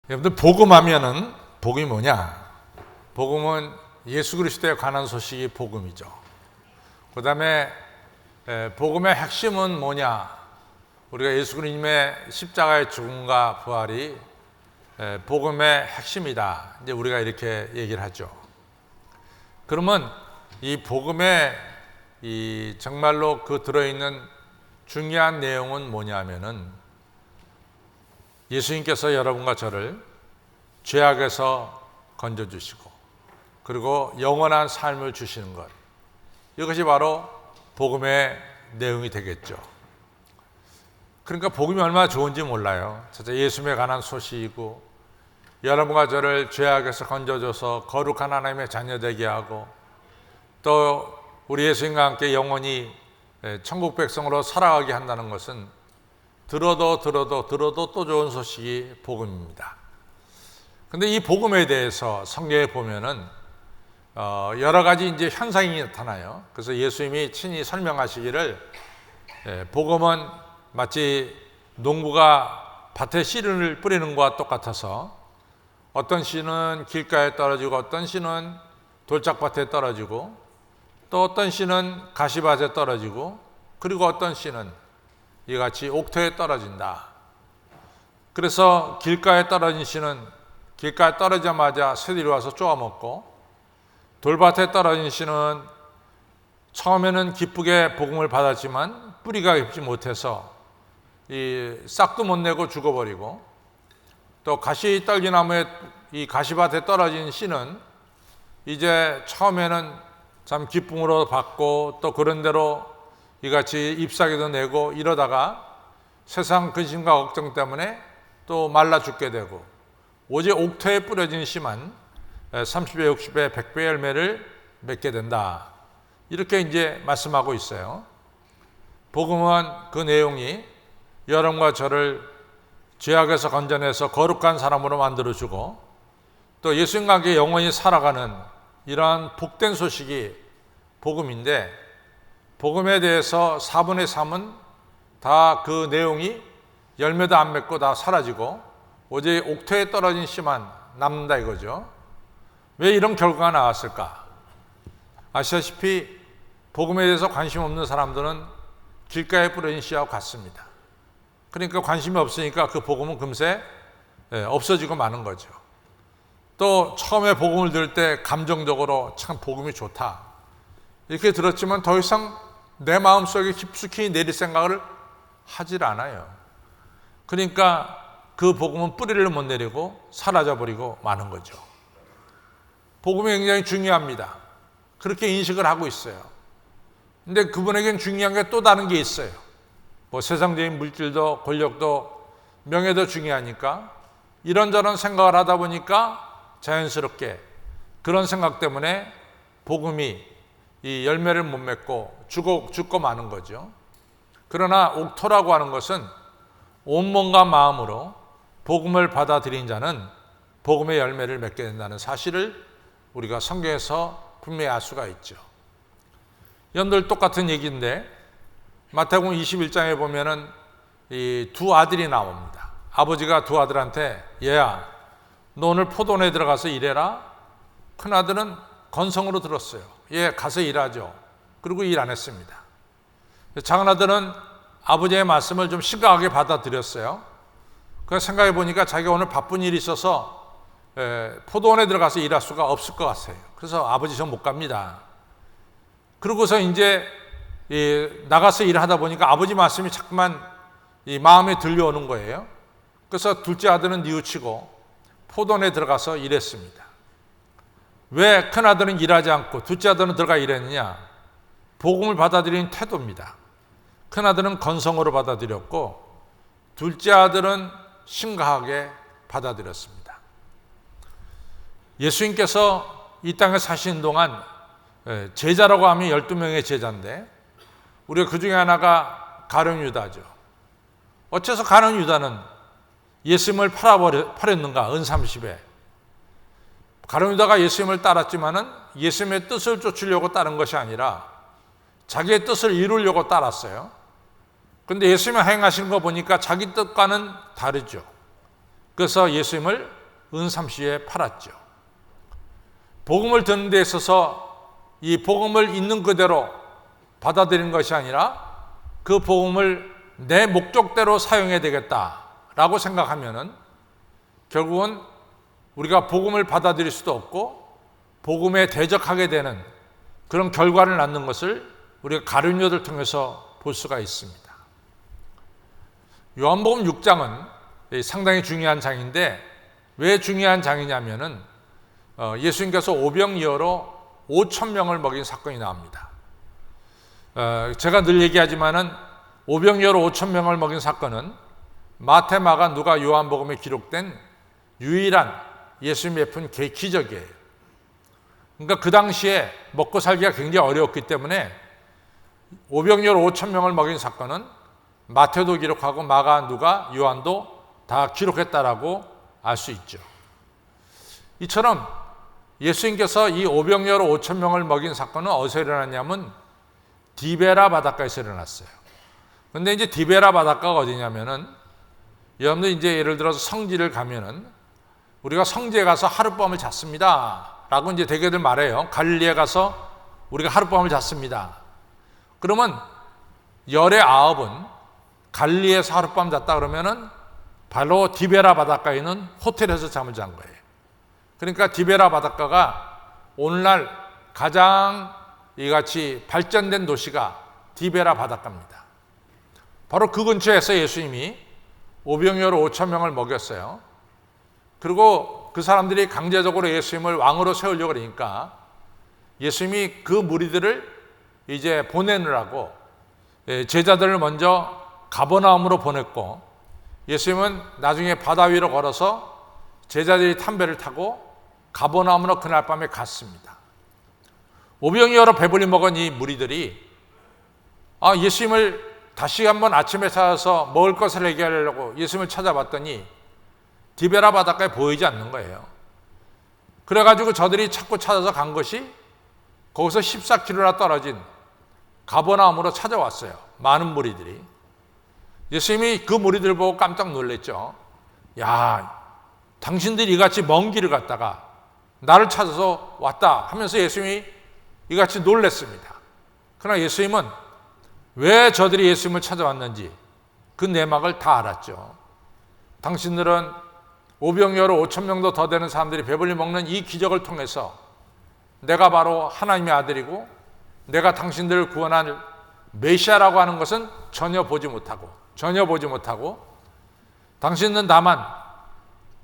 여러분들 복음하면은 복음이 뭐냐? 복음은 예수 그리스도에 관한 소식이 복음이죠. 그 다음에 복음의 핵심은 뭐냐? 우리가 예수 그리스도의 십자가의 죽음과 부활이 복음의 핵심이다. 이제 우리가 이렇게 얘기를 하죠. 그러면 이 복음에 정말로 그 들어있는 중요한 내용은 뭐냐면은 예수님께서 여러분과 저를 죄악에서 건져주시고 그리고 영원한 삶을 주시는 것, 이것이 바로 복음의 내용이 되겠죠. 그러니까 복음이 얼마나 좋은지 몰라요. 진짜 예수님에 관한 소식이고 여러분과 저를 죄악에서 건져줘서 거룩한 하나님의 자녀 되게 하고 또 우리 예수님과 함께 영원히 천국 백성으로 살아가게 한다는 것은 들어도 또 좋은 소식이 복음입니다. 근데 이 복음에 대해서 성경에 보면은 여러 가지 이제 현상이 나타나요. 그래서 예수님이 친히 설명하시기를 복음은 마치 농부가 밭에 씨를 뿌리는 것과 똑같아서 어떤 씨는 길가에 떨어지고 어떤 씨는 돌짝밭에 떨어지고 또 어떤 씨는 가시밭에 떨어지고 그리고 어떤 씨는 이같이 옥토에 떨어진다. 그래서 길가에 떨어진 씨는 길가에 떨어지자마자 새들이 와서 쪼아먹고 돌밭에 떨어진 씨는 처음에는 기쁘게 복음을 받았지만 뿌리가 깊지 못해서 이 싹도 못 내고 죽어버리고 또 가시떨기나무에 이 가시밭에 떨어진 씨는 이제 처음에는 참 기쁨으로 받고 또 그런 대로 이같이 잎사귀도 내고 이러다가 세상 근심과 걱정 때문에 또 말라 죽게 되고 오직 옥토에 뿌려진 씨만 30배, 60배, 100배 열매를 맺게 된다. 이렇게 이제 말씀하고 있어요. 복음은 그 내용이 여러분과 저를 죄악에서 건져내서 거룩한 사람으로 만들어주고 또 예수님과 함께 영원히 살아가는 이러한 복된 소식이 복음인데 복음에 대해서 4분의 3은 다 그 내용이 열매도 안 맺고 다 사라지고 오직 옥토에 떨어진 씨만 남는다 이거죠. 왜 이런 결과가 나왔을까? 아시다시피 복음에 대해서 관심 없는 사람들은 길가에 뿌려진 씨와 같습니다. 그러니까 관심이 없으니까 그 복음은 금세 없어지고 마는 거죠. 또 처음에 복음을 들을 때 감정적으로 참 복음이 좋다 이렇게 들었지만 더 이상 내 마음속에 깊숙이 내릴 생각을 하질 않아요. 그러니까 그 복음은 뿌리를 못 내리고 사라져버리고 마는 거죠. 복음이 굉장히 중요합니다. 그렇게 인식을 하고 있어요. 근데 그분에겐 중요한 게 또 다른 게 있어요. 뭐 세상적인 물질도 권력도 명예도 중요하니까 이런저런 생각을 하다 보니까 자연스럽게 그런 생각 때문에 복음이 이 열매를 못 맺고 죽고 마는 거죠. 그러나 옥토라고 하는 것은 온몸과 마음으로 복음을 받아들인 자는 복음의 열매를 맺게 된다는 사실을 우리가 성경에서 분명히 알 수가 있죠. 여러분들 똑같은 얘기인데 마태복음 21장에 보면은 이 두 아들이 나옵니다. 아버지가 두 아들한테 얘야 너 오늘 포도원에 들어가서 일해라. 큰 아들은 건성으로 들었어요. 예, 가서 일하죠. 그리고 일 안 했습니다. 작은 아들은 아버지의 말씀을 좀 심각하게 받아들였어요. 그래서 생각해 보니까 자기가 오늘 바쁜 일이 있어서 포도원에 들어가서 일할 수가 없을 것 같아요. 그래서 아버지 저 못 갑니다. 그러고서 이제 나가서 일을 하다 보니까 아버지 말씀이 자꾸만 이 마음에 들려오는 거예요. 그래서 둘째 아들은 뉘우치고 포도원에 들어가서 일했습니다. 왜 큰아들은 일하지 않고 둘째 아들은 들어가 일했느냐? 복음을 받아들이는 태도입니다. 큰아들은 건성으로 받아들였고 둘째 아들은 심각하게 받아들였습니다. 예수님께서 이 땅에 사시는 동안 제자라고 하면 12명의 제자인데 우리가 그 중에 하나가 가룟 유다죠. 어째서 가룟 유다는 예수님을 팔았는가? 은 30에. 가룟 유다가 예수님을 따랐지만은 예수님의 뜻을 쫓으려고 따른 것이 아니라 자기의 뜻을 이루려고 따랐어요. 그런데 예수님이 행하시는 거 보니까 자기 뜻과는 다르죠. 그래서 예수님을 은삼시에 팔았죠. 복음을 듣는 데 있어서 이 복음을 있는 그대로 받아들이는 것이 아니라 그 복음을 내 목적대로 사용해야 되겠다라고 생각하면은 결국은 우리가 복음을 받아들일 수도 없고 복음에 대적하게 되는 그런 결과를 낳는 것을 우리가 가룟유다를 통해서 볼 수가 있습니다. 요한복음 6장은 상당히 중요한 장인데 왜 중요한 장이냐면은 예수님께서 오병이어로 5,000명을 먹인 사건이 나옵니다. 제가 늘 얘기하지만은 오병이어로 5,000명을 먹인 사건은 마태, 마가, 누가, 요한복음에 기록된 유일한 예수님 베푼 기적이에요. 그러니까 그 당시에 먹고 살기가 굉장히 어려웠기 때문에 오병이어로 5,000명을 먹인 사건은 마태도 기록하고 마가, 누가, 요한도 다 기록했다라고 알 수 있죠. 이처럼 예수님께서 이 오병이어로 5,000명을 먹인 사건은 어디서 일어났냐면 디베라 바닷가에서 일어났어요. 근데 이제 디베라 바닷가가 어디냐면은 여러분들 이제 예를 들어서 성지를 가면은 우리가 성지에 가서 하룻밤을 잤습니다 라고 이제 대개들 말해요. 갈릴리에 가서 우리가 하룻밤을 잤습니다. 그러면 열의 9은 갈릴리에서 하룻밤 잤다 그러면은 바로 디베라 바닷가에 있는 호텔에서 잠을 잔 거예요. 그러니까 디베라 바닷가가 오늘날 가장 이같이 발전된 도시가 디베라 바닷가입니다. 바로 그 근처에서 예수님이 오병이어로 5,000명을 먹였어요. 그리고 그 사람들이 강제적으로 예수님을 왕으로 세우려고 그러니까 예수님이 그 무리들을 이제 보내느라고 제자들을 먼저 가버나움으로 보냈고 예수님은 나중에 바다 위로 걸어서 제자들이 탄 배를 타고 가버나움으로 그날 밤에 갔습니다. 오병이어로 배불리 먹은 이 무리들이 예수님을 다시 한번 아침에 찾아서 먹을 것을 얘기하려고 예수님을 찾아봤더니 디베라 바닷가에 보이지 않는 거예요. 그래가지고 저들이 찾고 찾아서 간 것이 거기서 14km나 떨어진 가버나움으로 찾아왔어요. 많은 무리들이. 예수님이 그 무리들 보고 깜짝 놀랐죠. 야, 당신들이 이같이 먼 길을 갔다가 나를 찾아서 왔다 하면서 예수님이 이같이 놀랐습니다. 그러나 예수님은 왜 저들이 예수님을 찾아왔는지 그 내막을 다 알았죠. 당신들은 오병이어로 5,000명도 더 되는 사람들이 배불리 먹는 이 기적을 통해서 내가 바로 하나님의 아들이고 내가 당신들을 구원할 메시아라고 하는 것은 전혀 보지 못하고 당신은 다만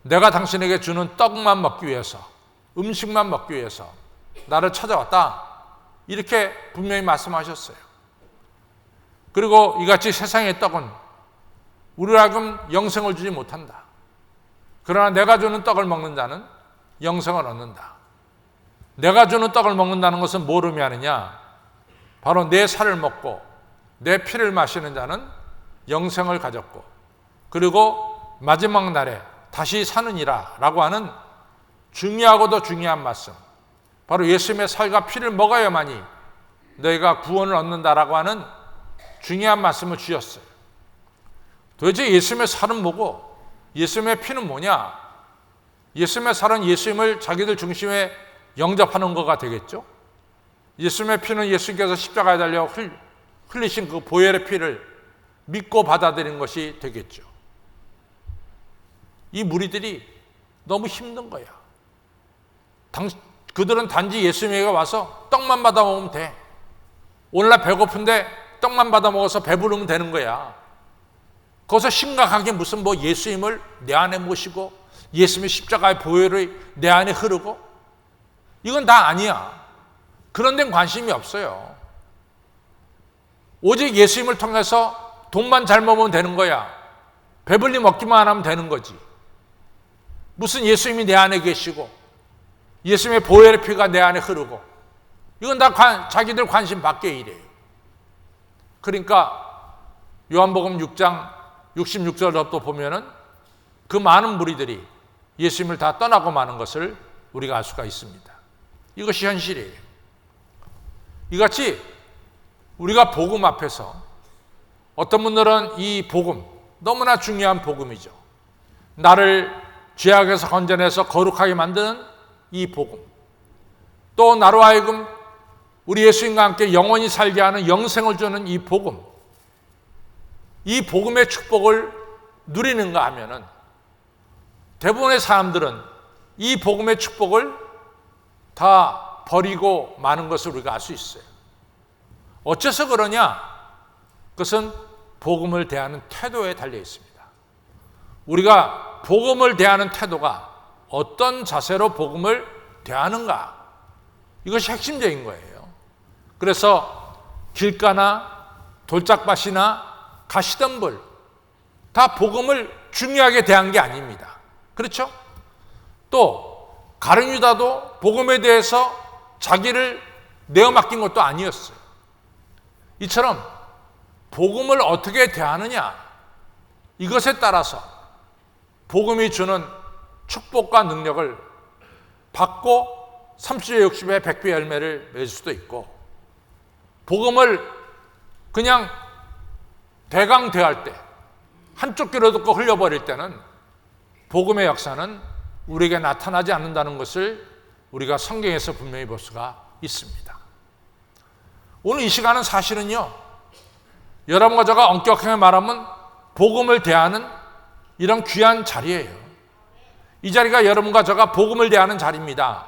내가 당신에게 주는 떡만 먹기 위해서 음식만 먹기 위해서 나를 찾아왔다 이렇게 분명히 말씀하셨어요. 그리고 이같이 세상의 떡은 우리로 하여금 영생을 주지 못한다. 그러나 내가 주는 떡을 먹는 자는 영생을 얻는다. 내가 주는 떡을 먹는다는 것은 뭘 의미하느냐? 바로 내 살을 먹고 내 피를 마시는 자는 영생을 가졌고 그리고 마지막 날에 다시 사느니라 라고 하는 중요하고도 중요한 말씀, 바로 예수님의 살과 피를 먹어야만이 너희가 구원을 얻는다라고 하는 중요한 말씀을 주셨어요. 도대체 예수님의 살은 뭐고 예수님의 피는 뭐냐? 예수님의 살은 예수님을 자기들 중심에 영접하는 거가 되겠죠. 예수님의 피는 예수님께서 십자가에 달려 흘리신 그 보혈의 피를 믿고 받아들이는 것이 되겠죠. 이 무리들이 너무 힘든 거야. 그들은 단지 예수님에게 와서 떡만 받아 먹으면 돼. 오늘날 배고픈데 떡만 받아 먹어서 배부르면 되는 거야. 거기서 심각하게 무슨 예수님을 내 안에 모시고 예수님의 십자가의 보혈이 내 안에 흐르고 이건 다 아니야. 그런 데는 관심이 없어요. 오직 예수님을 통해서 돈만 잘 먹으면 되는 거야. 배불리 먹기만 하면 되는 거지. 무슨 예수님이 내 안에 계시고 예수님의 보혈의 피가 내 안에 흐르고 이건 다 자기들 관심 밖의 일이에요. 그러니까 요한복음 6장 66절부터 보면은 그 많은 무리들이 예수님을 다 떠나고 마는 것을 우리가 알 수가 있습니다. 이것이 현실이에요. 이같이 우리가 복음 앞에서 어떤 분들은 이 복음, 너무나 중요한 복음이죠. 나를 죄악에서 건져내서 거룩하게 만드는 이 복음, 또 나로 하여금 우리 예수님과 함께 영원히 살게 하는 영생을 주는 이 복음, 이 복음의 축복을 누리는가 하면은 대부분의 사람들은 이 복음의 축복을 다 버리고 마는 것을 우리가 알 수 있어요. 어째서 그러냐? 그것은 복음을 대하는 태도에 달려 있습니다. 우리가 복음을 대하는 태도가 어떤 자세로 복음을 대하는가, 이것이 핵심적인 거예요. 그래서 길가나 돌짝밭이나 가시덤불 다 복음을 중요하게 대한 게 아닙니다. 그렇죠? 또 가룟 유다도 복음에 대해서 자기를 내어 맡긴 것도 아니었어요. 이처럼 복음을 어떻게 대하느냐, 이것에 따라서 복음이 주는 축복과 능력을 받고 30배, 60배, 100배 열매를 맺을 수도 있고, 복음을 그냥 대강 대할 때 한쪽 귀로 듣고 흘려버릴 때는 복음의 역사는 우리에게 나타나지 않는다는 것을 우리가 성경에서 분명히 볼 수가 있습니다. 오늘 이 시간은 사실은요, 여러분과 제가 엄격하게 말하면 복음을 대하는 이런 귀한 자리예요. 이 자리가 여러분과 제가 복음을 대하는 자리입니다.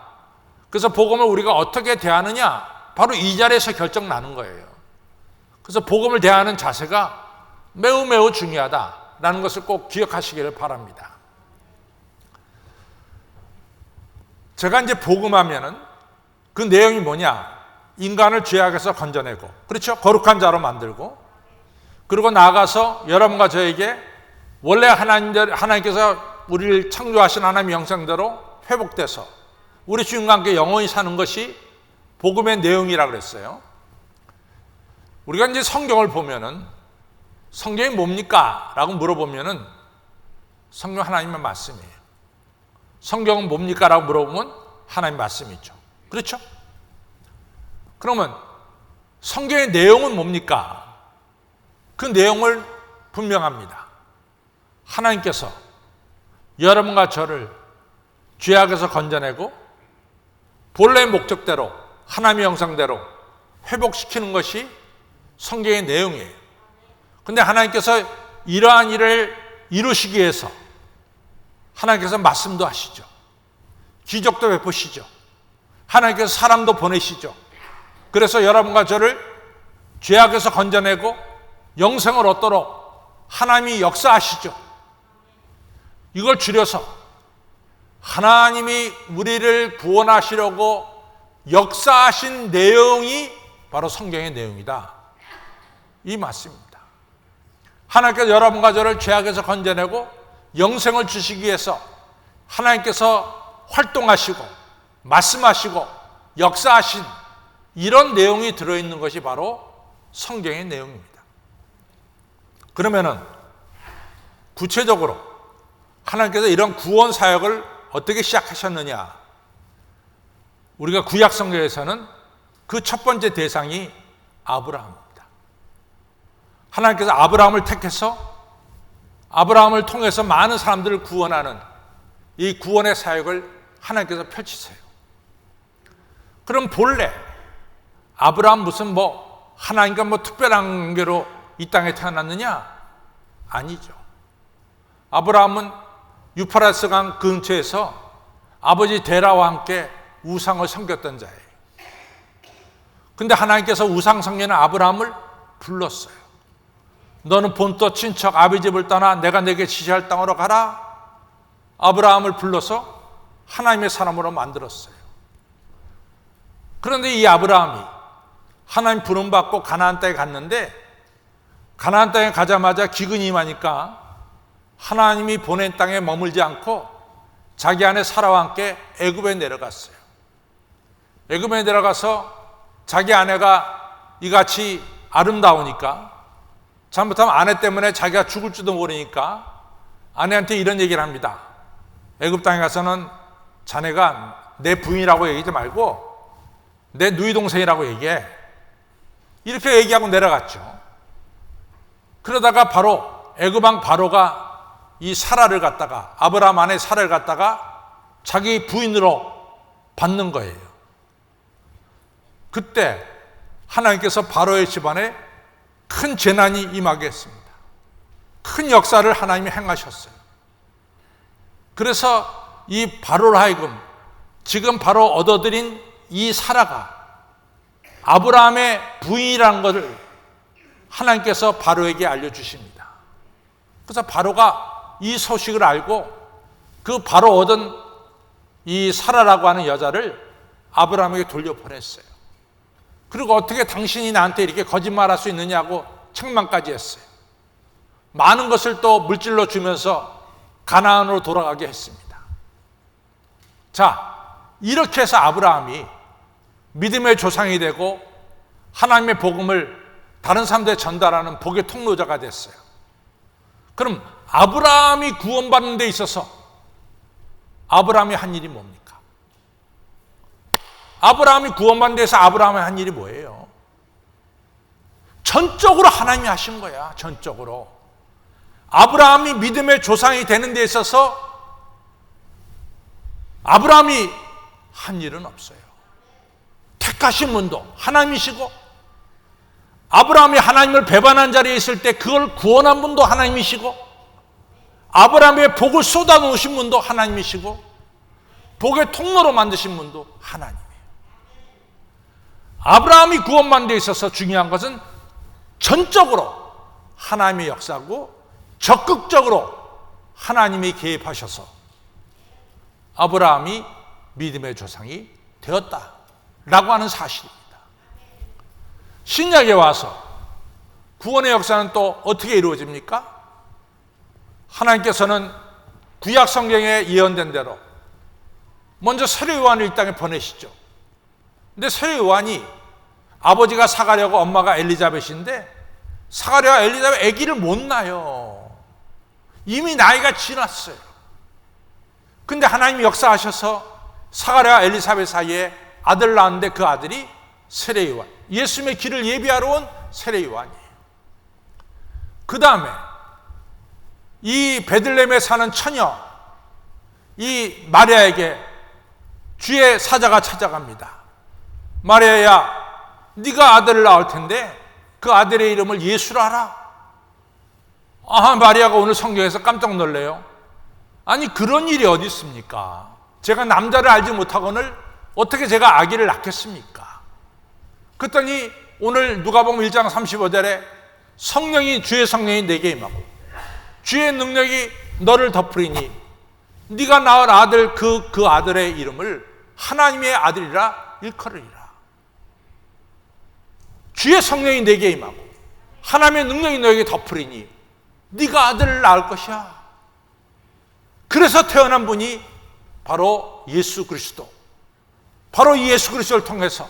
그래서 복음을 우리가 어떻게 대하느냐, 바로 이 자리에서 결정 나는 거예요. 그래서 복음을 대하는 자세가 매우 매우 중요하다라는 것을 꼭 기억하시기를 바랍니다. 제가 이제 복음하면은 그 내용이 뭐냐? 인간을 죄악에서 건져내고, 그렇죠? 거룩한 자로 만들고, 그리고 나아가서 여러분과 저에게 원래 하나님께서 우리를 창조하신 하나님의 형상대로 회복돼서 우리 주님과 함께 영원히 사는 것이 복음의 내용이라고 그랬어요. 우리가 이제 성경을 보면은 성경이 뭡니까? 라고 물어보면은 성경 하나님의 말씀이에요. 성경은 뭡니까? 라고 물어보면 하나님 말씀이죠. 그렇죠? 그러면 성경의 내용은 뭡니까? 그 내용을 분명합니다. 하나님께서 여러분과 저를 죄악에서 건져내고 본래의 목적대로 하나님의 형상대로 회복시키는 것이 성경의 내용이에요. 근데 하나님께서 이러한 일을 이루시기 위해서 하나님께서 말씀도 하시죠. 기적도 베푸시죠. 하나님께서 사람도 보내시죠. 그래서 여러분과 저를 죄악에서 건져내고 영생을 얻도록 하나님이 역사하시죠. 이걸 줄여서 하나님이 우리를 구원하시려고 역사하신 내용이 바로 성경의 내용이다, 이 말씀입니다. 하나님께서 여러분과 저를 죄악에서 건져내고 영생을 주시기 위해서 하나님께서 활동하시고 말씀하시고 역사하신 이런 내용이 들어있는 것이 바로 성경의 내용입니다. 그러면은 구체적으로 하나님께서 이런 구원 사역을 어떻게 시작하셨느냐? 우리가 구약 성경에서는 그 첫 번째 대상이 아브라함입니다. 하나님께서 아브라함을 택해서 아브라함을 통해서 많은 사람들을 구원하는 이 구원의 사역을 하나님께서 펼치세요. 그럼 본래 아브라함 무슨 하나님과 특별한 관계로 이 땅에 태어났느냐? 아니죠. 아브라함은 유프라tes 강 근처에서 아버지 데라와 함께 우상을 섬겼던 자예요. 근데 하나님께서 우상 섬기는 아브라함을 불렀어요. 너는 본토 친척 아비 집을 떠나 내가 내게 지시할 땅으로 가라. 아브라함을 불러서 하나님의 사람으로 만들었어요. 그런데 이 아브라함이 하나님 부름받고 가나안 땅에 갔는데, 가나안 땅에 가자마자 기근이 임하니까 하나님이 보낸 땅에 머물지 않고 자기 아내 사라와 함께 애굽에 내려갔어요. 애굽에 내려가서 자기 아내가 이같이 아름다우니까, 잘못하면 아내 때문에 자기가 죽을지도 모르니까 아내한테 이런 얘기를 합니다. 애굽 땅에 가서는 자네가 내 부인이라고 얘기하지 말고 내 누이 동생이라고 얘기해. 이렇게 얘기하고 내려갔죠. 그러다가 바로 애굽 왕 바로가 이 사라를 갖다가, 아브라함 아내 사라를 갖다가 자기 부인으로 받는 거예요. 그때 하나님께서 바로의 집안에 큰 재난이 임하게 했습니다. 큰 역사를 하나님이 행하셨어요. 그래서 이 바로로 하여금 지금 바로 얻어들인 이 사라가 아브라함의 부인이라는 것을 하나님께서 바로에게 알려주십니다. 그래서 바로가 이 소식을 알고 그 바로 얻은 이 사라라고 하는 여자를 아브라함에게 돌려보냈어요. 그리고 어떻게 당신이 나한테 이렇게 거짓말할 수 있느냐고 책망까지 했어요. 많은 것을 또 물질로 주면서 가나안으로 돌아가게 했습니다. 자, 이렇게 해서 아브라함이 믿음의 조상이 되고 하나님의 복음을 다른 사람들에 전달하는 복의 통로자가 됐어요. 그럼 아브라함이 구원받는 데 있어서 아브라함이 한 일이 뭡니까? 아브라함이 구원받는 데서 아브라함이 한 일이 뭐예요? 전적으로 하나님이 하신 거야. 전적으로. 아브라함이 믿음의 조상이 되는 데 있어서 아브라함이 한 일은 없어요. 택하신 분도 하나님이시고, 아브라함이 하나님을 배반한 자리에 있을 때 그걸 구원한 분도 하나님이시고, 아브라함의 복을 쏟아놓으신 분도 하나님이시고, 복의 통로로 만드신 분도 하나님이에요. 아브라함이 구원받는 데 있어서 중요한 것은 전적으로 하나님의 역사고 적극적으로 하나님이 개입하셔서 아브라함이 믿음의 조상이 되었다라고 하는 사실입니다. 신약에 와서 구원의 역사는 또 어떻게 이루어집니까? 하나님께서는 구약 성경에 예언된 대로 먼저 세례 요한을 이 땅에 보내시죠. 근데 세례 요한이 아버지가 사가랴고 엄마가 엘리자벳인데 사가랴와 엘리자벳 아기를 못 낳아요. 이미 나이가 지났어요. 근데 하나님이 역사하셔서 사가랴와 엘리사벳 사이에 아들 낳았는데 그 아들이 세례 요한, 예수님의 길을 예비하러 온 세례 요한이에요. 그 다음에 이 베들레헴에 사는 처녀 이 마리아에게 주의 사자가 찾아갑니다. 마리아야, 네가 아들을 낳을 텐데 그 아들의 이름을 예수라 하라. 아, 마리아가 오늘 성경에서 깜짝 놀래요. 아니, 그런 일이 어디 있습니까? 제가 남자를 알지 못하거늘 어떻게 제가 아기를 낳겠습니까? 그랬더니 오늘 누가복음 1장 35절에 성령이, 주의 성령이 내게 임하고 주의 능력이 너를 덮으리니 네가 낳을 아들 그 아들의 이름을 하나님의 아들이라 일컬으리라. 주의 성령이 내게 임하고 하나님의 능력이 너에게 덮으리니 네가 아들을 낳을 것이야. 그래서 태어난 분이 바로 예수 그리스도, 바로 이 예수 그리스도를 통해서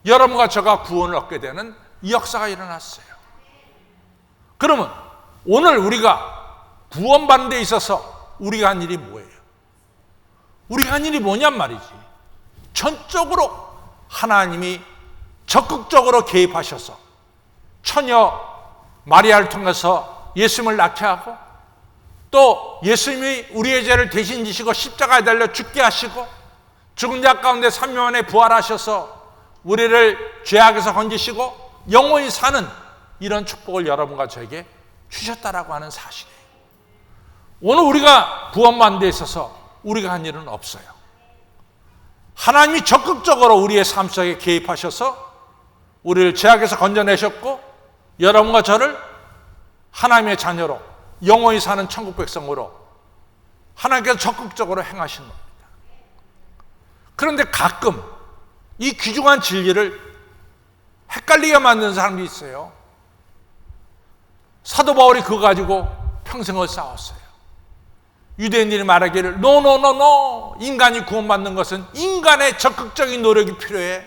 여러분과 저가 구원을 얻게 되는 이 역사가 일어났어요. 그러면 오늘 우리가 구원받는 데 있어서 우리가 한 일이 뭐예요? 우리가 한 일이 뭐냔 말이지. 전적으로 하나님이 적극적으로 개입하셔서 처녀 마리아를 통해서 예수님을 낳게 하고, 또 예수님이 우리의 죄를 대신 지시고 십자가에 달려 죽게 하시고 죽은 자 가운데 3일 만에 부활하셔서 우리를 죄악에서 건지시고 영원히 사는 이런 축복을 여러분과 저에게 주셨다라고 하는 사실이에요. 오늘 우리가 구원받는 데 있어서 우리가 한 일은 없어요. 하나님이 적극적으로 우리의 삶 속에 개입하셔서 우리를 죄악에서 건져내셨고 여러분과 저를 하나님의 자녀로 영원히 사는 천국 백성으로 하나님께서 적극적으로 행하신 겁니다. 그런데 가끔 이 귀중한 진리를 헷갈리게 만드는 사람들이 있어요. 사도 바울이 그거 가지고 평생을 싸웠어요. 유대인들이 말하기를 노 인간이 구원받는 것은 인간의 적극적인 노력이 필요해.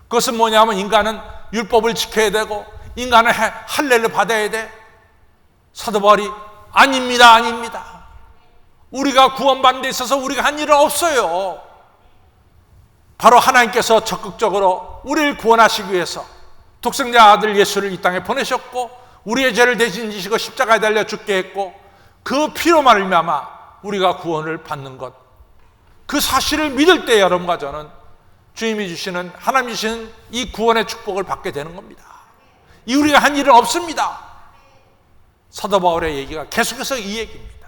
그것은 뭐냐면 인간은 율법을 지켜야 되고 인간은 할례를 받아야 돼. 사도 바울이 아닙니다. 우리가 구원받는 데 있어서 우리가 한 일은 없어요. 바로 하나님께서 적극적으로 우리를 구원하시기 위해서 독생자 아들 예수를 이 땅에 보내셨고 우리의 죄를 대신 지시고 십자가에 달려 죽게 했고 그 피로 말미암아 우리가 구원을 받는 것, 그 사실을 믿을 때 여러분과 저는 주님이 주시는, 하나님이 주시는 이 구원의 축복을 받게 되는 겁니다. 이 우리가 한 일은 없습니다. 사도 바울의 얘기가 계속해서 이 얘기입니다.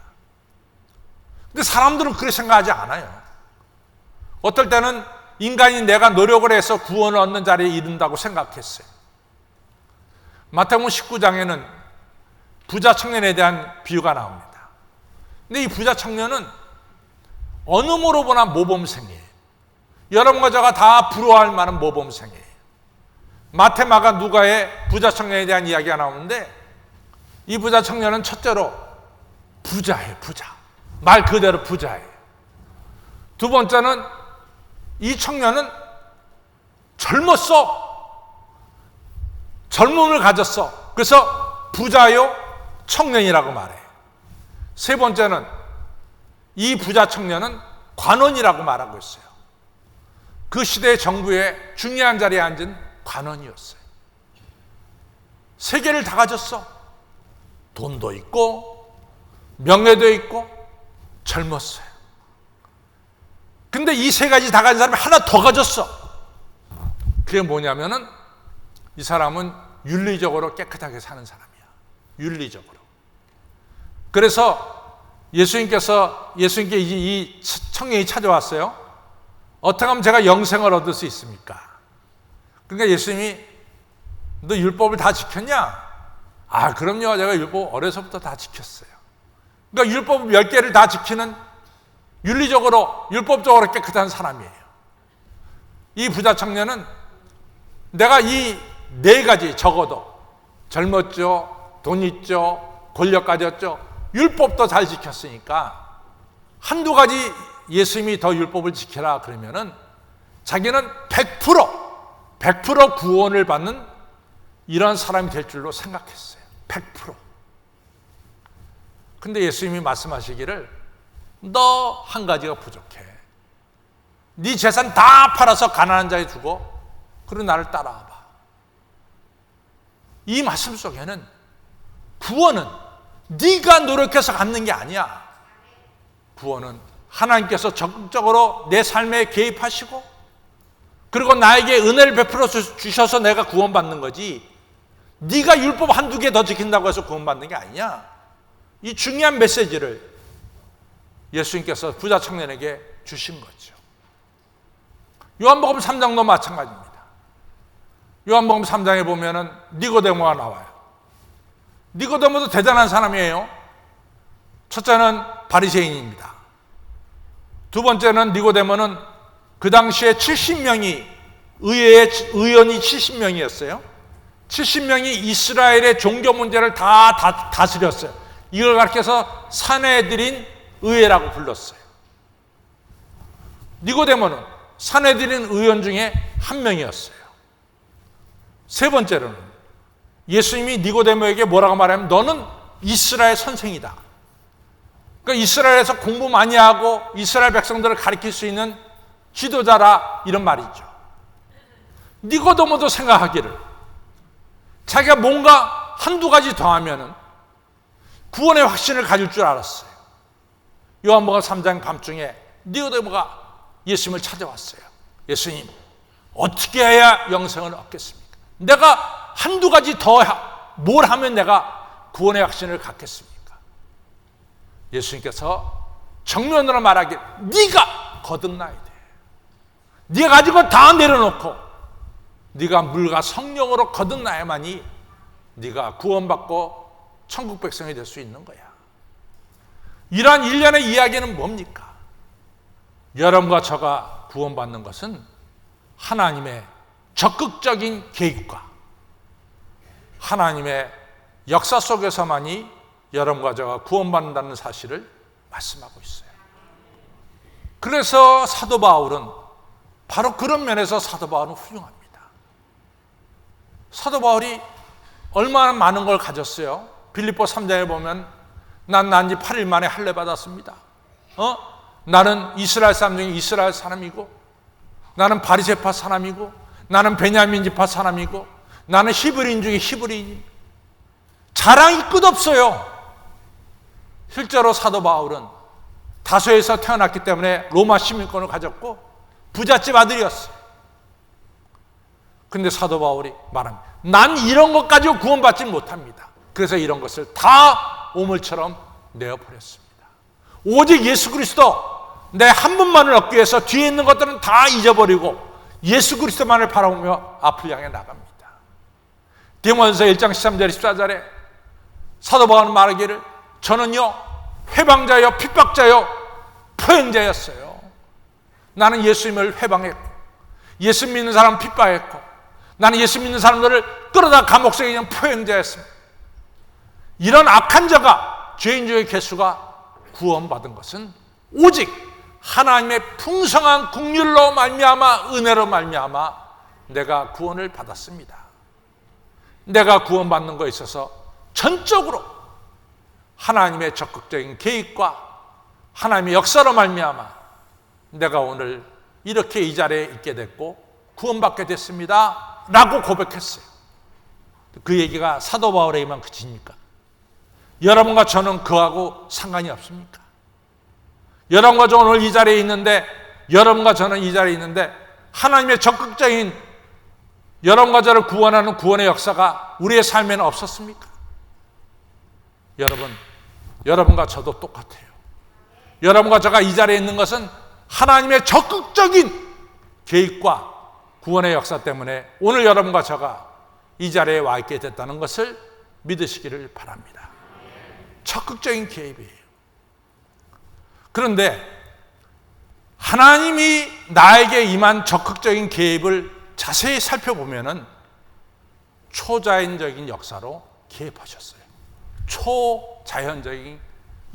근데 사람들은 그렇게 생각하지 않아요. 어떨 때는 인간이 내가 노력을 해서 구원을 얻는 자리에 이른다고 생각했어요. 마태복음 19장에는 부자 청년에 대한 비유가 나옵니다. 근데 이 부자 청년은 어느 모로 보나 모범생이에요. 여러분과 저가 다 부러워할 만한 모범생이에요. 마태, 마가, 누가의 부자 청년에 대한 이야기가 나오는데 이 부자 청년은 첫째로 부자예요. 부자. 말 그대로 부자예요. 두 번째는 이 청년은 젊었어. 젊음을 가졌어. 그래서 부자요 청년이라고 말해요. 세 번째는 이 부자 청년은 관원이라고 말하고 있어요. 그 시대의 정부의 중요한 자리에 앉은 관원이었어요. 세 개를 다 가졌어. 돈도 있고 명예도 있고 젊었어요. 근데 이 세 가지 다 가진 사람이 하나 더 가졌어. 그게 뭐냐면은 이 사람은 윤리적으로 깨끗하게 사는 사람이야. 윤리적으로. 그래서 예수님께 이 청년이 찾아왔어요. 어떻게 하면 제가 영생을 얻을 수 있습니까? 그러니까 예수님이 너 율법을 다 지켰냐? 아, 그럼요. 제가 율법 어려서부터 다 지켰어요. 그러니까 율법 10개를 다 지키는 윤리적으로, 율법적으로 깨끗한 사람이에요. 이 부자 청년은 내가 이 4가지 적어도 젊었죠, 돈 있죠, 권력 가졌죠, 율법도 잘 지켰으니까 한두 가지 예수님이 더 율법을 지켜라 그러면은 자기는 100% 구원을 받는 이런 사람이 될 줄로 생각했어요. 100%. 근데 예수님이 말씀하시기를 너 한 가지가 부족해. 네 재산 다 팔아서 가난한 자에 주고 그리고 나를 따라와봐. 이 말씀 속에는 구원은 네가 노력해서 갖는 게 아니야. 구원은 하나님께서 적극적으로 내 삶에 개입하시고 그리고 나에게 은혜를 베풀어 주셔서 내가 구원받는 거지, 네가 율법 한두 개 더 지킨다고 해서 구원받는 게 아니냐. 이 중요한 메시지를 예수님께서 부자 청년에게 주신 거죠. 요한복음 3장도 마찬가지입니다. 요한복음 3장에 보면은 니고데모가 나와요. 니고데모도 대단한 사람이에요. 첫째는 바리새인입니다. 두 번째는 니고데모는 그 당시에 70명이 의원이 70명이었어요. 70명이 이스라엘의 종교 문제를 다 다스렸어요. 이걸 가르쳐서 사내들인 의회라고 불렀어요. 니고데모는 사내들인 의원 중에 한 명이었어요. 세 번째로는 예수님이 니고데모에게 뭐라고 말하면 너는 이스라엘 선생이다. 그러니까 이스라엘에서 공부 많이 하고 이스라엘 백성들을 가르칠 수 있는 지도자라, 이런 말이죠. 니고데모도 생각하기를 자기가 뭔가 한두 가지 더 하면은 구원의 확신을 가질 줄 알았어요. 요한복음 3장 밤중에 니고데모가 예수님을 찾아왔어요. 예수님, 어떻게 해야 영생을 얻겠습니까? 내가 한두 가지 더 뭘 하면 내가 구원의 확신을 갖겠습니까? 예수님께서 정면으로 말하길 네가 거듭나야 돼. 네가 가진 건 다 내려놓고 네가 물과 성령으로 거듭나야만이 네가 구원받고 천국 백성이 될 수 있는 거야. 이러한 일련의 이야기는 뭡니까? 여러분과 저가 구원받는 것은 하나님의 적극적인 개입과 하나님의 역사 속에서만이 여러분과 저가 구원받는다는 사실을 말씀하고 있어요. 그래서 사도 바울은 바로 그런 면에서 사도 바울은 훌륭합니다. 사도 바울이 얼마나 많은 걸 가졌어요. 빌립보 3장에 보면 난 난지 8일 만에 할례 받았습니다. 나는 이스라엘 사람 중에 이스라엘 사람이고, 나는 바리새파 사람이고, 나는 베냐민 지파 사람이고, 나는 히브리인 중에 히브리인. 자랑이 끝없어요. 실제로 사도 바울은 다소에서 태어났기 때문에 로마 시민권을 가졌고 부잣집 아들이었어요. 근데 사도 바울이 말합니다. 난 이런 것 가지고 구원받지 못합니다. 그래서 이런 것을 다 오물처럼 내어버렸습니다. 오직 예수 그리스도, 내 한 분만을 얻기 위해서 뒤에 있는 것들은 다 잊어버리고 예수 그리스도만을 바라보며 앞을 향해 나갑니다. 디모데전서 1장 13절 14절에 사도 바울은 말하기를 저는요 회방자요 핍박자요 포행자였어요. 나는 예수님을 회방했고 예수 믿는 사람 핍박했고 나는 예수 믿는 사람들을 끌어다 감옥 속에 있는 포행자였습니다. 이런 악한 자가 죄인 중의 개수가 구원받은 것은 오직 하나님의 풍성한 긍휼로 말미암아 은혜로 말미암아 내가 구원을 받았습니다. 내가 구원받는 것에 있어서 전적으로 하나님의 적극적인 개입과 하나님의 역사로 말미암아 내가 오늘 이렇게 이 자리에 있게 됐고 구원받게 됐습니다 라고 고백했어요. 그 얘기가 사도 바울에게만 그치니까 여러분과 저는 그하고 상관이 없습니까? 여러분과 저는 오늘 이 자리에 있는데 여러분과 저는 이 자리에 있는데 하나님의 적극적인 여러분과 저를 구원하는 구원의 역사가 우리의 삶에는 없었습니까? 여러분과 저도 똑같아요. 여러분과 저가 이 자리에 있는 것은 하나님의 적극적인 개입과 구원의 역사 때문에 오늘 여러분과 저가 이 자리에 와 있게 됐다는 것을 믿으시기를 바랍니다. 적극적인 개입이에요. 그런데 하나님이 나에게 임한 적극적인 개입을 자세히 살펴보면은 초자연적인 역사로 개입하셨어요. 초자연적인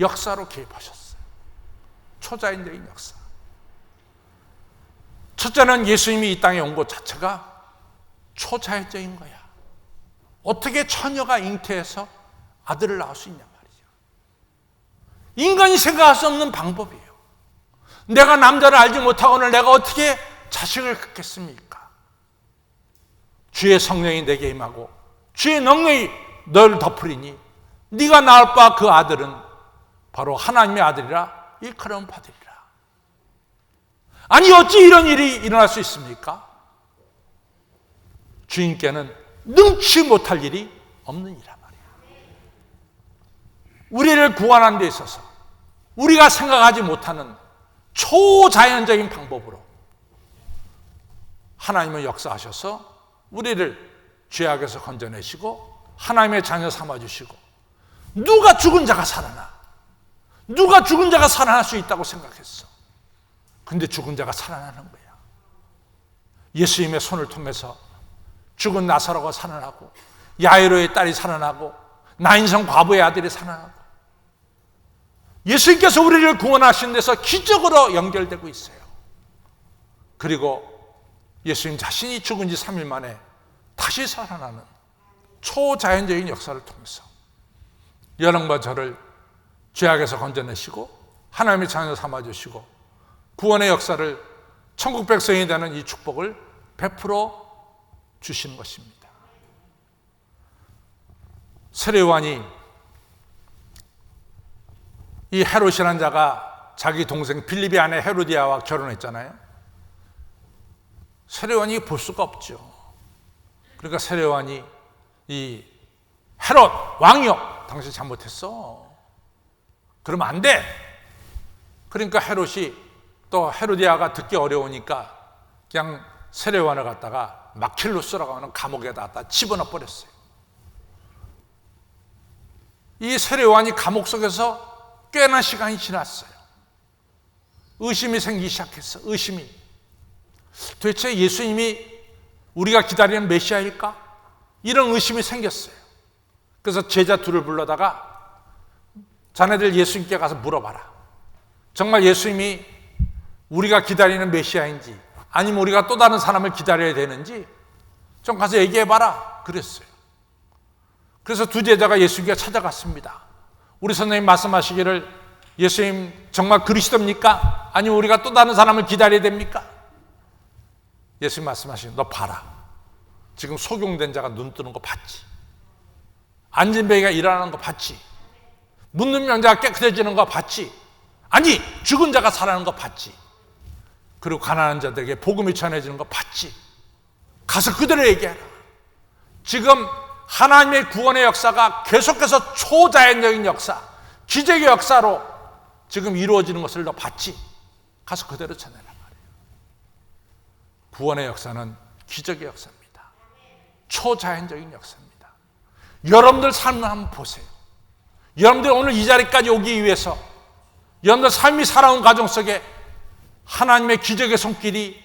역사로 개입하셨어요. 초자연적인 역사. 첫째는 예수님이 이 땅에 온 것 자체가 초자연적인 거야. 어떻게 처녀가 잉태해서 아들을 낳을 수 있냐 말이죠. 인간이 생각할 수 없는 방법이에요. 내가 남자를 알지 못하고는 내가 어떻게 자식을 갖겠습니까? 주의 성령이 내게 임하고 주의 능력이 너를 덮으리니 네가 낳을 바 그 아들은 바로 하나님의 아들이라 일컬음 받으리라. 아니 어찌 이런 일이 일어날 수 있습니까? 주님께는 능치 못할 일이 없는 일이란 말이에요. 우리를 구원하는 데 있어서 우리가 생각하지 못하는 초자연적인 방법으로 하나님은 역사하셔서 우리를 죄악에서 건져내시고 하나님의 자녀 삼아주시고 누가 죽은 자가 살아나? 누가 죽은 자가 살아날 수 있다고 생각했어? 근데 죽은 자가 살아나는 거야. 예수님의 손을 통해서 죽은 나사로가 살아나고 야이로의 딸이 살아나고 나인성 과부의 아들이 살아나고 예수님께서 우리를 구원하신 데서 기적으로 연결되고 있어요. 그리고 예수님 자신이 죽은 지 3일 만에 다시 살아나는 초자연적인 역사를 통해서 여러분과 저를 죄악에서 건져내시고 하나님의 자녀 삼아주시고 구원의 역사를 천국 백성이 되는 이 축복을 베풀어 주시는 것입니다. 세례요한이 이 헤롯이라는 자가 자기 동생 빌립의 아내 헤로디아와 결혼했잖아요. 세례요한이 볼 수가 없죠. 그러니까 세례요한이 이 헤롯 왕이여 당신 잘못했어. 그러면 안 돼. 그러니까 헤롯이 또 헤로디아가 듣기 어려우니까 그냥 세례요한을 갖다가 마킬루스라고 하는 감옥에다 집어넣어 버렸어요. 이 세례요한이 감옥 속에서 꽤나 시간이 지났어요. 의심이 생기기 시작했어. 의심이. 도대체 예수님이 우리가 기다리는 메시아일까? 이런 의심이 생겼어요. 그래서 제자 둘을 불러다가 자네들 예수님께 가서 물어봐라. 정말 예수님이 우리가 기다리는 메시아인지 아니면 우리가 또 다른 사람을 기다려야 되는지 좀 가서 얘기해봐라 그랬어요. 그래서 두 제자가 예수님께 찾아갔습니다. 우리 선생님 말씀하시기를 예수님 정말 그리스도입니까? 아니면 우리가 또 다른 사람을 기다려야 됩니까? 예수님 말씀하시는 너 봐라. 지금 소경된 자가 눈 뜨는 거 봤지? 앉은 베이가 일어나는 거 봤지? 묻는 명자가 깨끗해지는 거 봤지? 아니, 죽은 자가 살아나는 거 봤지? 그리고 가난한 자들에게 복음이 전해지는 거 봤지? 가서 그대로 얘기해라. 지금 하나님의 구원의 역사가 계속해서 초자연적인 역사, 기적의 역사로 지금 이루어지는 것을 너 봤지? 가서 그대로 전해라 말이에요. 구원의 역사는 기적의 역사입니다. 초자연적인 역사입니다. 여러분들 삶을 한번 보세요. 여러분들 오늘 이 자리까지 오기 위해서 여러분들 삶이 살아온 가정 속에 하나님의 기적의 손길이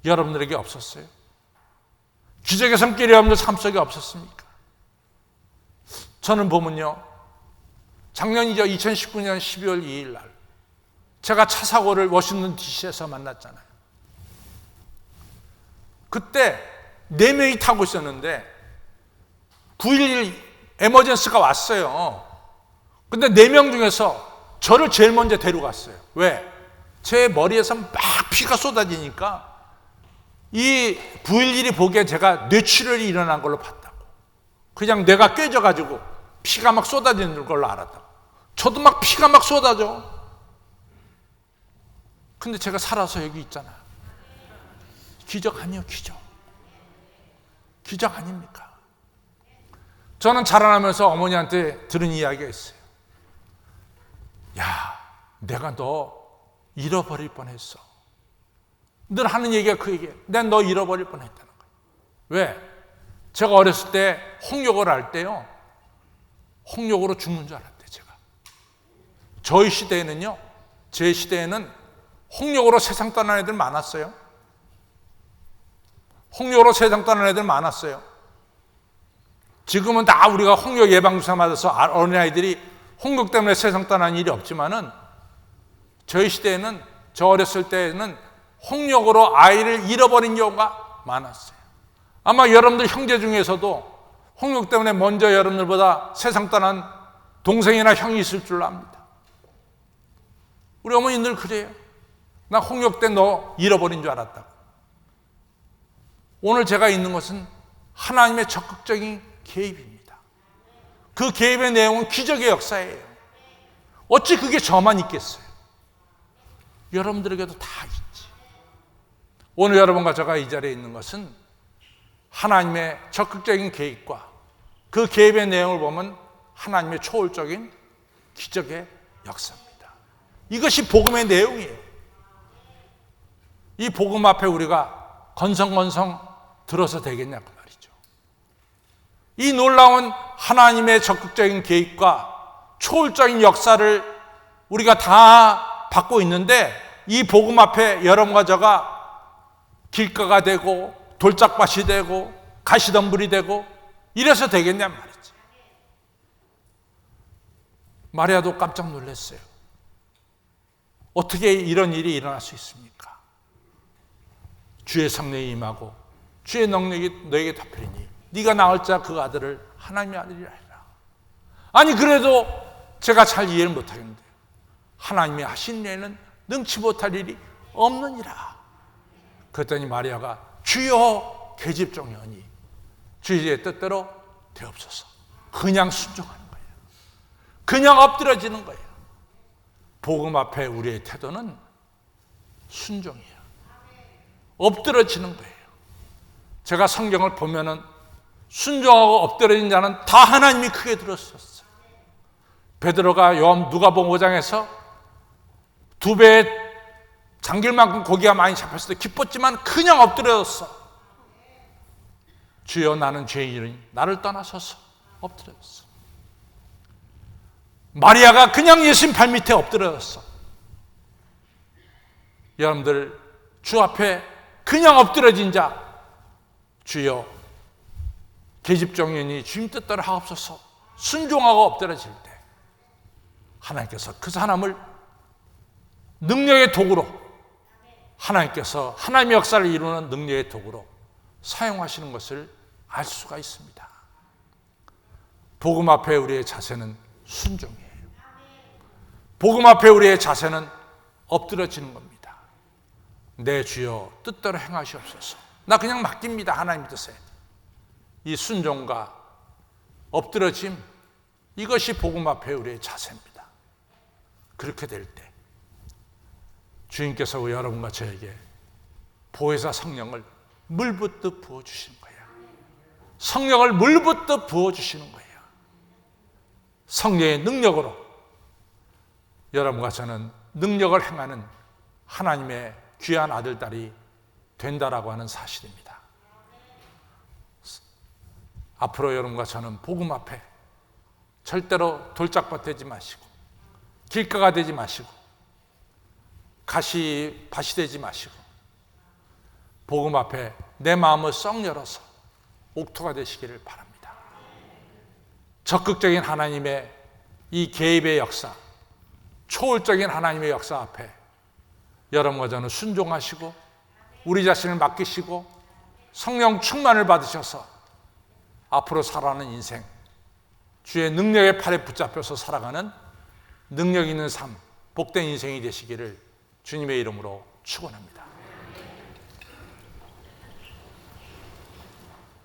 여러분들에게 없었어요? 기적의 손길이 여러분들 삶 속에 없었습니까? 저는 보면요, 작년이죠. 2019년 12월 2일 날 제가 차 사고를 워싱턴 DC에서 만났잖아요. 그때 4명이 타고 있었는데 911 에머전스가 왔어요. 근데 4명 중에서 저를 제일 먼저 데려갔어요. 왜? 제 머리에서 막 피가 쏟아지니까 이 911이 보기에 제가 뇌출혈이 일어난 걸로 봤다고. 그냥 뇌가 깨져가지고 피가 막 쏟아지는 걸로 알았다고. 저도 막 피가 막 쏟아져. 근데 제가 살아서 여기 있잖아요. 기적 아니에요, 기적. 기적 아닙니까? 저는 자라나면서 어머니한테 들은 이야기가 있어요. 야, 내가 너 잃어버릴 뻔했어. 늘 하는 얘기가 그 얘기예요. 내가 너 잃어버릴 뻔했다는 거예요. 왜? 제가 어렸을 때 홍역을 할 때요, 홍역으로 죽는 줄 알았대요. 제가. 저희 시대에는요, 제 시대에는 홍역으로 세상 떠난 애들 많았어요. 홍역으로 세상 떠난 애들 많았어요. 지금은 다 우리가 홍역 예방주사 맞아서 어린아이들이 홍역 때문에 세상 떠난 일이 없지만은 저희 시대에는, 저 어렸을 때는 홍역으로 아이를 잃어버린 경우가 많았어요. 아마 여러분들 형제 중에서도 홍역 때문에 먼저 여러분들보다 세상 떠난 동생이나 형이 있을 줄 압니다. 우리 어머니 늘 그래요. 나 홍역 때 너 잃어버린 줄 알았다고. 오늘 제가 있는 것은 하나님의 적극적인 개입입니다. 그 개입의 내용은 기적의 역사예요. 어찌 그게 저만 있겠어요? 여러분들에게도 다 있지. 오늘 여러분과 제가 이 자리에 있는 것은 하나님의 적극적인 개입과 그 개입의 내용을 보면 하나님의 초월적인 기적의 역사입니다. 이것이 복음의 내용이에요. 이 복음 앞에 우리가 건성건성 들어서 되겠냐 그 말이죠. 이 놀라운 하나님의 적극적인 개입과 초월적인 역사를 우리가 다 받고 있는데, 이 복음 앞에 여러분과 저가 길가가 되고 돌짝밭이 되고 가시덤불이 되고 이래서 되겠냐 말이지. 마리아도 깜짝 놀랐어요. 어떻게 이런 일이 일어날 수 있습니까? 주의 성령이 임하고 주의 능력이 너에게 덮이리니 네가 낳을 자 그 아들을 하나님의 아들이라 하리라. 아니 그래도 제가 잘 이해를 못하겠는데요. 하나님이 하신 일에는 능치 못할 일이 없느니라. 그랬더니 마리아가 주여 계집종이오니 주의 뜻대로 되옵소서. 그냥 순종하는 거예요. 그냥 엎드려지는 거예요. 복음 앞에 우리의 태도는 순종이에요. 엎드려지는 거예요. 제가 성경을 보면은 순종하고 엎드려진 자는 다 하나님이 크게 들었었어요. 베드로가 누가복음 5장에서 2배의 장길만큼 고기가 많이 잡혔을 때 기뻤지만 그냥 엎드려졌어. 주여 나는 죄인이니 나를 떠나소서. 엎드려졌어. 마리아가 그냥 예수님 발밑에 엎드려졌어. 여러분들 주 앞에 그냥 엎드려진 자, 주여 계집종이니 주님 뜻대로 하옵소서 순종하고 엎드려질 때 하나님께서 그 사람을 능력의 도구로, 하나님께서 하나님의 역사를 이루는 능력의 도구로 사용하시는 것을 알 수가 있습니다. 복음 앞에 우리의 자세는 순종이에요. 복음 앞에 우리의 자세는 엎드려지는 겁니다. 내 주여 뜻대로 행하시옵소서. 나 그냥 맡깁니다. 하나님 뜻에. 이 순종과 엎드려짐, 이것이 복음 앞에 우리의 자세입니다. 그렇게 될 때 주님께서 여러분과 저에게 보혜사 성령을 물붓듯 부어주시는 거예요. 성령을 물붓듯 부어주시는 거예요. 성령의 능력으로 여러분과 저는 능력을 행하는 하나님의 귀한 아들, 딸이 된다라고 하는 사실입니다. 앞으로 여러분과 저는 복음 앞에 절대로 돌짝밭 되지 마시고 길가가 되지 마시고 밭이 되지 마시고 복음 앞에 내 마음을 썩 열어서 옥토가 되시기를 바랍니다. 적극적인 하나님의 이 개입의 역사, 초월적인 하나님의 역사 앞에 여러분과 저는 순종하시고 우리 자신을 맡기시고 성령 충만을 받으셔서 앞으로 살아가는 인생, 주의 능력의 팔에 붙잡혀서 살아가는 능력 있는 삶, 복된 인생이 되시기를 주님의 이름으로 축원합니다.